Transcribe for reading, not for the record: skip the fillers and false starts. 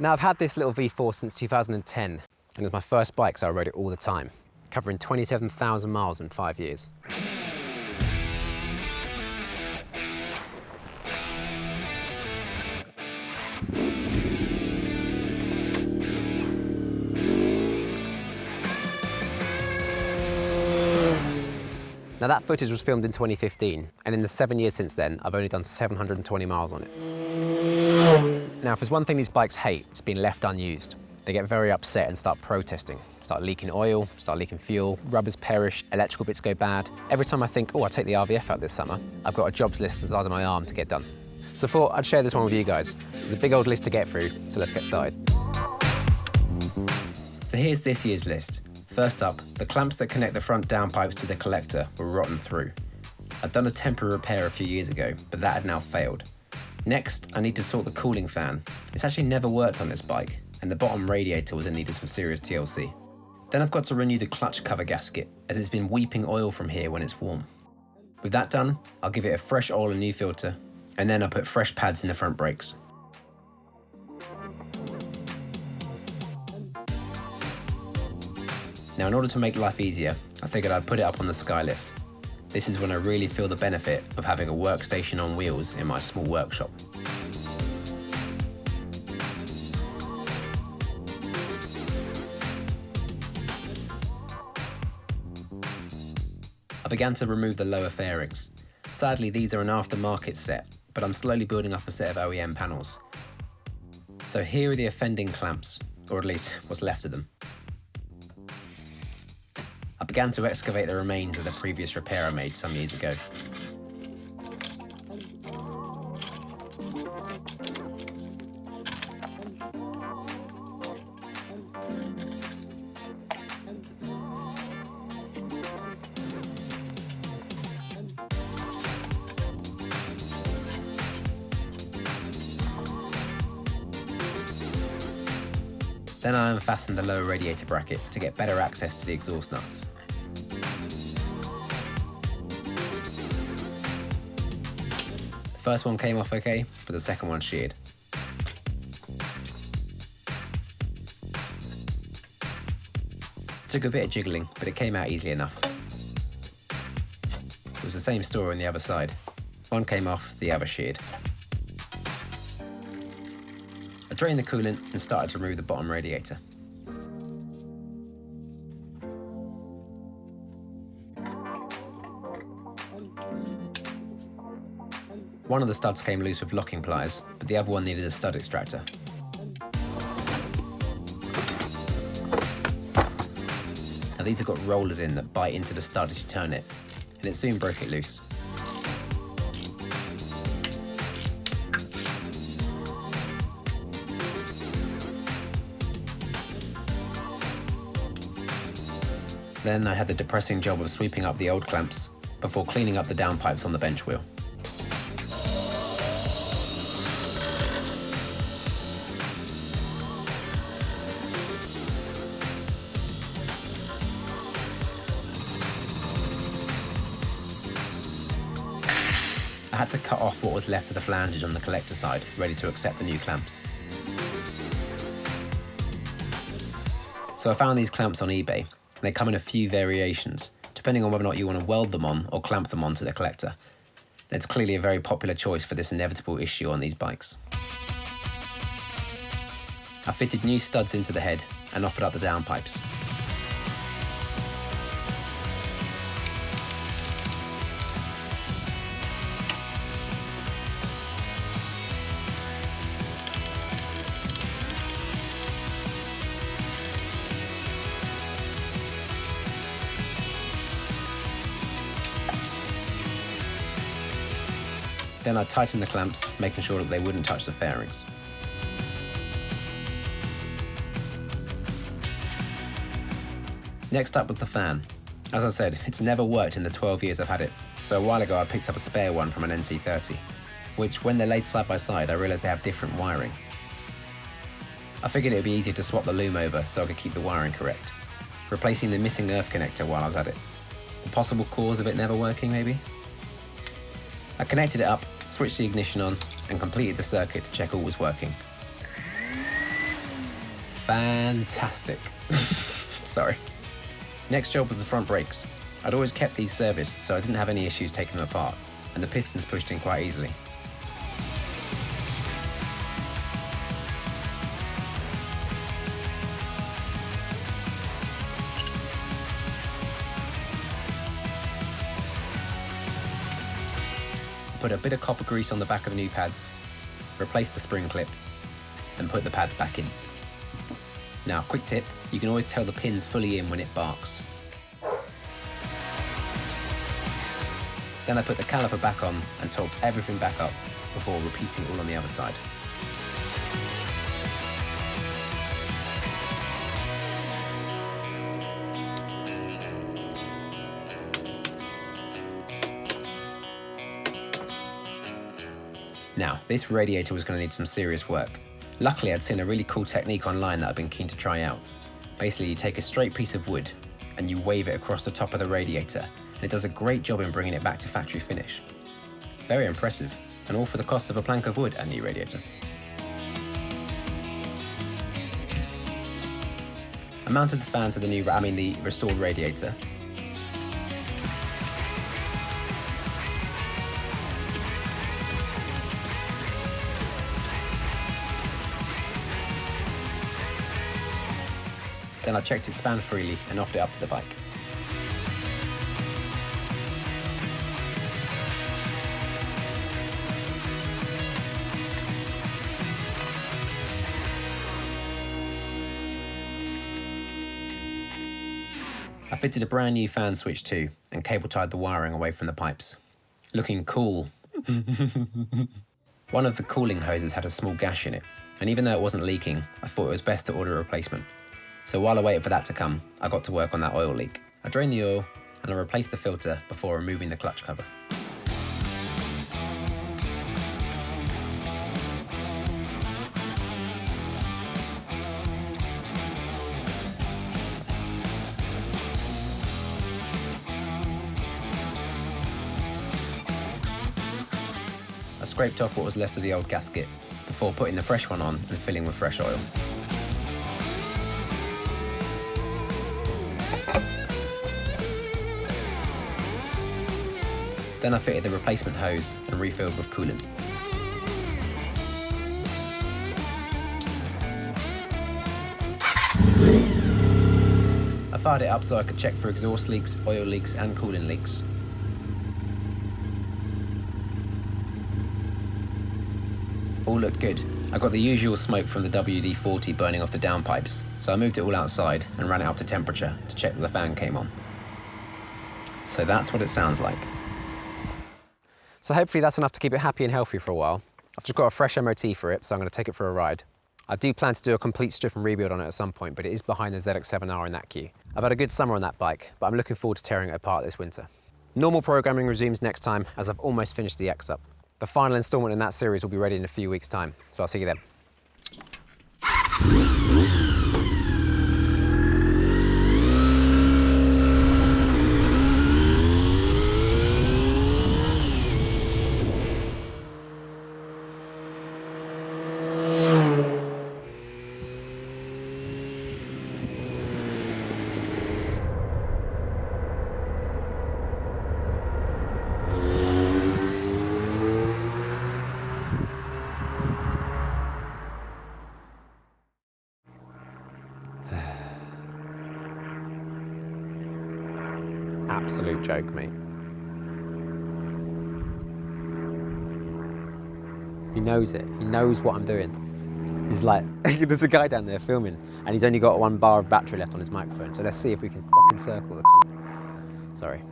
Now, I've had this little V4 since 2010, and it was my first bike, so I rode it all the time, covering 27,000 miles in 5 years. Now, that footage was filmed in 2015, and in the 7 years since then, I've only done 720 miles on it. Now, if there's one thing these bikes hate, it's being left unused. They get very upset and start protesting, start leaking oil, start leaking fuel, rubbers perish, electrical bits go bad. Every time I think, oh, I'll take the RVF out this summer, I've got a jobs list the size of my arm to get done. So I thought I'd share this one with you guys. There's a big old list to get through, so let's get started. So here's this year's list. First up, the clamps that connect the front downpipes to the collector were rotten through. I'd done a temporary repair a few years ago, but that had now failed. Next, I need to sort the cooling fan. It's actually never worked on this bike, and the bottom radiator was in need of some serious TLC. Then I've got to renew the clutch cover gasket, as it's been weeping oil from here when it's warm. With that done, I'll give it a fresh oil and new filter, and then I'll put fresh pads in the front brakes. Now, in order to make life easier, I figured I'd put it up on the Skylift. This is when I really feel the benefit of having a workstation on wheels in my small workshop. I began to remove the lower fairings. Sadly, these are an aftermarket set, but I'm slowly building up a set of OEM panels. So here are the offending clamps, or at least what's left of them. I began to excavate the remains of the previous repair I made some years ago. Then I unfastened the lower radiator bracket to get better access to the exhaust nuts. The first one came off okay, but the second one sheared. It took a bit of jiggling, but it came out easily enough. It was the same story on the other side. One came off, the other sheared. I drained the coolant and started to remove the bottom radiator. One of the studs came loose with locking pliers, but the other one needed a stud extractor. Now these have got rollers in that bite into the stud as you turn it, and it soon broke it loose. Then I had the depressing job of sweeping up the old clamps before cleaning up the downpipes on the bench wheel. I had to cut off what was left of the flanges on the collector side, ready to accept the new clamps. So I found these clamps on eBay. They come in a few variations, depending on whether or not you want to weld them on or clamp them onto the collector. And it's clearly a very popular choice for this inevitable issue on these bikes. I fitted new studs into the head and offered up the downpipes. Then I tightened the clamps, making sure that they wouldn't touch the fairings. Next up was the fan. As I said, it's never worked in the 12 years I've had it, so a while ago I picked up a spare one from an NC30, which when they're laid side by side I realised they have different wiring. I figured it would be easier to swap the loom over so I could keep the wiring correct, replacing the missing earth connector while I was at it. The possible cause of it never working, maybe? I connected it up, switched the ignition on, and completed the circuit to check all was working. fantastic. Sorry. Next job was the front brakes. I'd always kept these serviced, so I didn't have any issues taking them apart, and the pistons pushed in quite easily. Put a bit of copper grease on the back of the new pads, replace the spring clip, and put the pads back in. Now, quick tip, you can always tell the pin's fully in when it barks. Then I put the caliper back on and torqued everything back up before repeating it all on the other side. Now, this radiator was going to need some serious work. Luckily, I'd seen a really cool technique online that I've been keen to try out. Basically, you take a straight piece of wood and you wave it across the top of the radiator, and it does a great job in bringing it back to factory finish. Very impressive, and all for the cost of a plank of wood and new radiator. I mounted the fan to the restored radiator. Then I checked it span freely and offed it up to the bike. I fitted a brand new fan switch too and cable tied the wiring away from the pipes. Looking cool. One of the cooling hoses had a small gash in it, and even though it wasn't leaking, I thought it was best to order a replacement. So while I waited for that to come, I got to work on that oil leak. I drained the oil and I replaced the filter before removing the clutch cover. I scraped off what was left of the old gasket before putting the fresh one on and filling with fresh oil. Then I fitted the replacement hose and refilled with coolant. I fired it up so I could check for exhaust leaks, oil leaks and coolant leaks. All looked good. I got the usual smoke from the WD-40 burning off the downpipes, so I moved it all outside and ran it up to temperature to check that the fan came on. So that's what it sounds like. So hopefully that's enough to keep it happy and healthy for a while. I've just got a fresh MOT for it, so I'm going to take it for a ride. I do plan to do a complete strip and rebuild on it at some point, but it is behind the ZX-7R in that queue. I've had a good summer on that bike, but I'm looking forward to tearing it apart this winter. Normal programming resumes next time, as I've almost finished the X up. The final instalment in that series will be ready in a few weeks' time, so I'll see you then. Absolute joke, mate. He knows it. He knows what I'm doing. He's like, there's a guy down there filming, and he's only got 1 bar of battery left on his microphone, so let's see if we can fucking circle the cunt. Sorry.